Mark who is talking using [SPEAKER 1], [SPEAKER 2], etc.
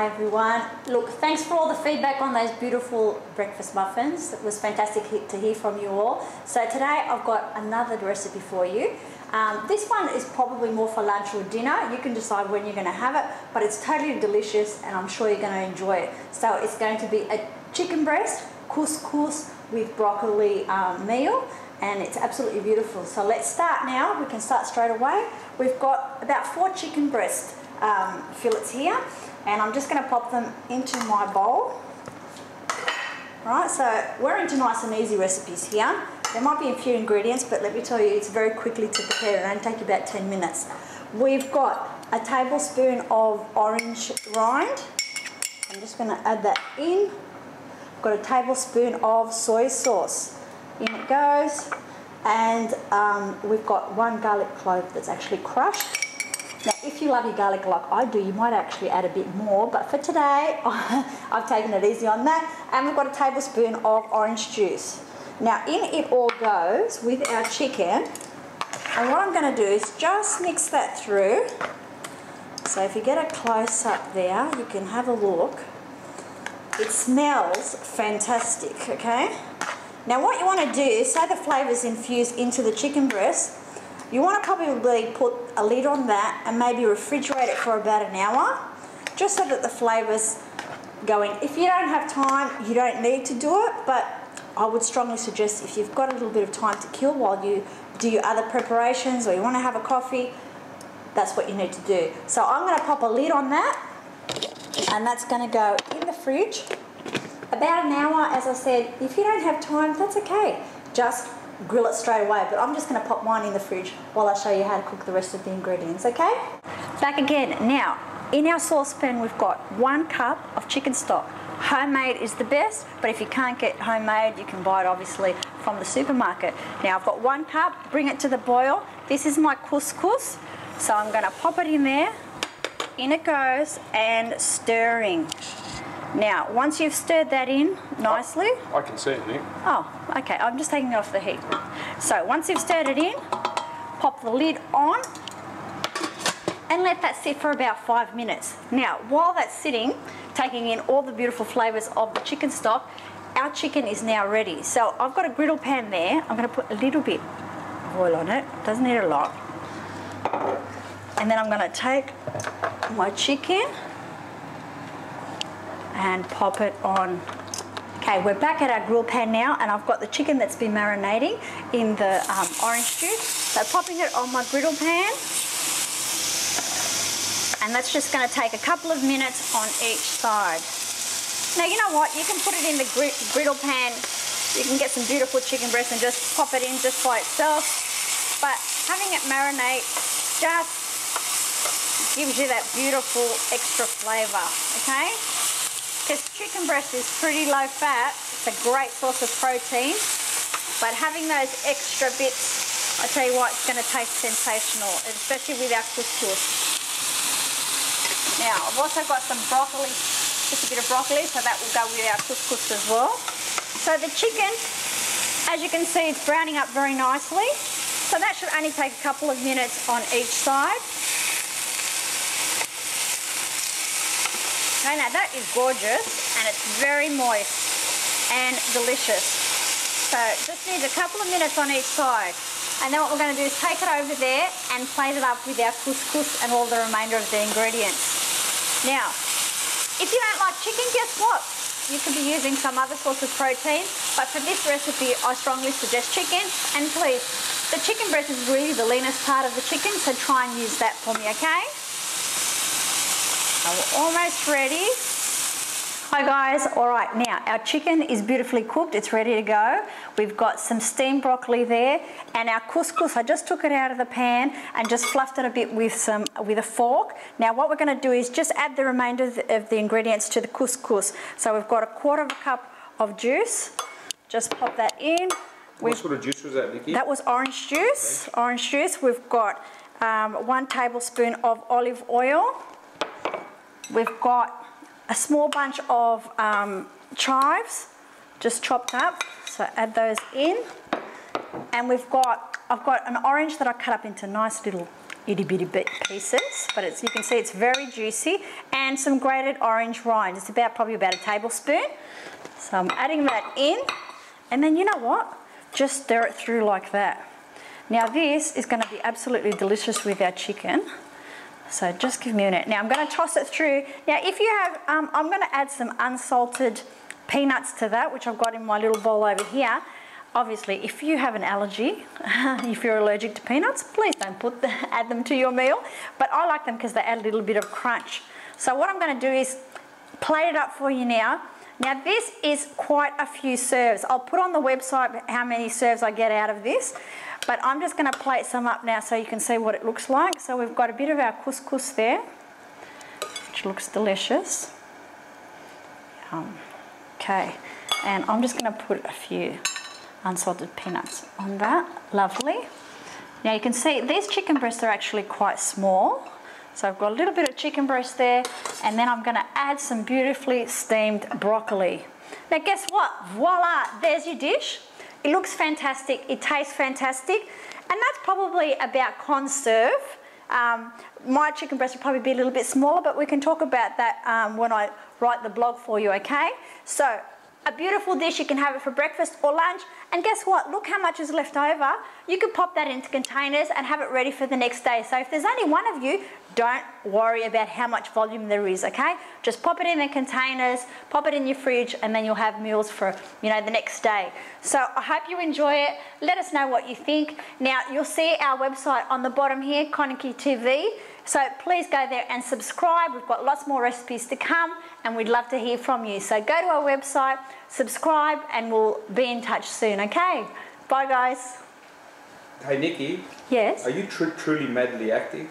[SPEAKER 1] Hi everyone. Look, thanks for all the feedback on those beautiful breakfast muffins. It was fantastic to hear from you all. So today I've got another recipe for you. This one is probably more for lunch or dinner. You can decide when you're going to have it, but it's totally delicious and I'm sure you're going to enjoy it. So it's going to be a chicken breast couscous with broccoli meal, and it's absolutely beautiful. So let's start now. We can start straight away. We've got about 4 chicken breast fillets here, and I'm just going to pop them into my bowl. Right, so we're into nice and easy recipes here. There might be a few ingredients, but let me tell you, it's very quickly to prepare. It only take you about 10 minutes. We've got a tablespoon of orange rind. I'm just going to add that in. Got a tablespoon of soy sauce. In it goes. And we've got 1 garlic clove that's actually crushed. Now, if you love your garlic like I do, you might actually add a bit more, but for today, I've taken it easy on that. And we've got a tablespoon of orange juice. Now, in it all goes with our chicken. And what I'm going to do is just mix that through. So if you get a close up there, you can have a look. It smells fantastic, okay? Now, what you want to do is, say the flavours infuse into the chicken breast, you want to probably put a lid on that and maybe refrigerate it for about an hour, just so that the flavours go in. If you don't have time, you don't need to do it, but I would strongly suggest if you've got a little bit of time to kill while you do your other preparations or you want to have a coffee, that's what you need to do. So I'm going to pop a lid on that, and that's going to go in the fridge about an hour. As I said, if you don't have time, that's okay. Just grill it straight away, but I'm just going to pop mine in the fridge while I show you how to cook the rest of the ingredients, okay? Back again. Now, in our saucepan, we've got 1 cup of chicken stock. Homemade is the best, but if you can't get homemade, you can buy it obviously from the supermarket. Now, I've got 1 cup, bring it to the boil. This is my couscous, so I'm going to pop it in there. In it goes, and stirring. Now, once you've stirred that in nicely...
[SPEAKER 2] I can see it, Nick.
[SPEAKER 1] Oh, okay. I'm just taking it off the heat. So, once you've stirred it in, pop the lid on and let that sit for about 5 minutes. Now, while that's sitting, taking in all the beautiful flavours of the chicken stock, our chicken is now ready. So, I've got a griddle pan there. I'm going to put a little bit of oil on it. Doesn't need a lot. And then I'm going to take my chicken and pop it on. Okay, we're back at our grill pan now, and I've got the chicken that's been marinating in the orange juice. So popping it on my griddle pan, and that's just going to take a couple of minutes on each side. Now, you know what? You can put it in the griddle pan. You can get some beautiful chicken breast and just pop it in just by itself. But having it marinate just gives you that beautiful extra flavour, okay? Because chicken breast is pretty low fat, it's a great source of protein, but having those extra bits, I tell you what, it's going to taste sensational, especially with our couscous. Now, I've also got some broccoli, just a bit of broccoli, so that will go with our couscous as well. So the chicken, as you can see, it's browning up very nicely, so that should only take a couple of minutes on each side. Okay, now that is gorgeous, and it's very moist and delicious. So just needs a couple of minutes on each side. And then what we're going to do is take it over there and plate it up with our couscous and all the remainder of the ingredients. Now, if you don't like chicken, guess what? You could be using some other source of protein, but for this recipe, I strongly suggest chicken. And please, the chicken breast is really the leanest part of the chicken, so try and use that for me, okay? We're almost ready. Hi guys, all right, now our chicken is beautifully cooked, it's ready to go. We've got some steamed broccoli there, and our couscous, I just took it out of the pan and just fluffed it a bit with a fork. Now what we're going to do is just add the remainder of the ingredients to the couscous. So we've got 1/4 cup of juice, just pop that in.
[SPEAKER 2] What sort of juice was that, Nikki?
[SPEAKER 1] That was orange juice,
[SPEAKER 2] okay.
[SPEAKER 1] Orange juice. We've got 1 tablespoon of olive oil. We've got a small bunch of chives, just chopped up, so add those in. And I've got an orange that I cut up into nice little itty bitty pieces, but you can see it's very juicy, and some grated orange rind. It's probably about a tablespoon. So I'm adding that in, and then you know what? Just stir it through like that. Now this is going to be absolutely delicious with our chicken. So just give me a minute. Now I'm going to toss it through. Now if you have, I'm going to add some unsalted peanuts to that, which I've got in my little bowl over here. Obviously, if you have an allergy, if you're allergic to peanuts, please don't add them to your meal. But I like them because they add a little bit of crunch. So what I'm going to do is plate it up for you now. Now this is quite a few serves. I'll put on the website how many serves I get out of this. But I'm just going to plate some up now so you can see what it looks like. So we've got a bit of our couscous there, which looks delicious. Okay, and I'm just going to put a few unsalted peanuts on that. Lovely. Now you can see these chicken breasts are actually quite small. So I've got a little bit of chicken breast there, and then I'm going to add some beautifully steamed broccoli. Now guess what? Voila, there's your dish. It looks fantastic, it tastes fantastic, and that's probably about conserve. My chicken breast will probably be a little bit smaller, but we can talk about that when I write the blog for you, okay? So, a beautiful dish, you can have it for breakfast or lunch, and guess what? Look how much is left over. You can pop that into containers and have it ready for the next day. So if there's only one of you, don't worry about how much volume there is, okay? Just pop it in the containers, pop it in your fridge, and then you'll have meals for, you know, the next day. So I hope you enjoy it. Let us know what you think. Now, you'll see our website on the bottom here, ConikiTV. So please go there and subscribe. We've got lots more recipes to come, and we'd love to hear from you. So go to our website, subscribe, and we'll be in touch soon, okay? Bye, guys.
[SPEAKER 2] Hey, Niki.
[SPEAKER 1] Yes?
[SPEAKER 2] Are you truly madly active?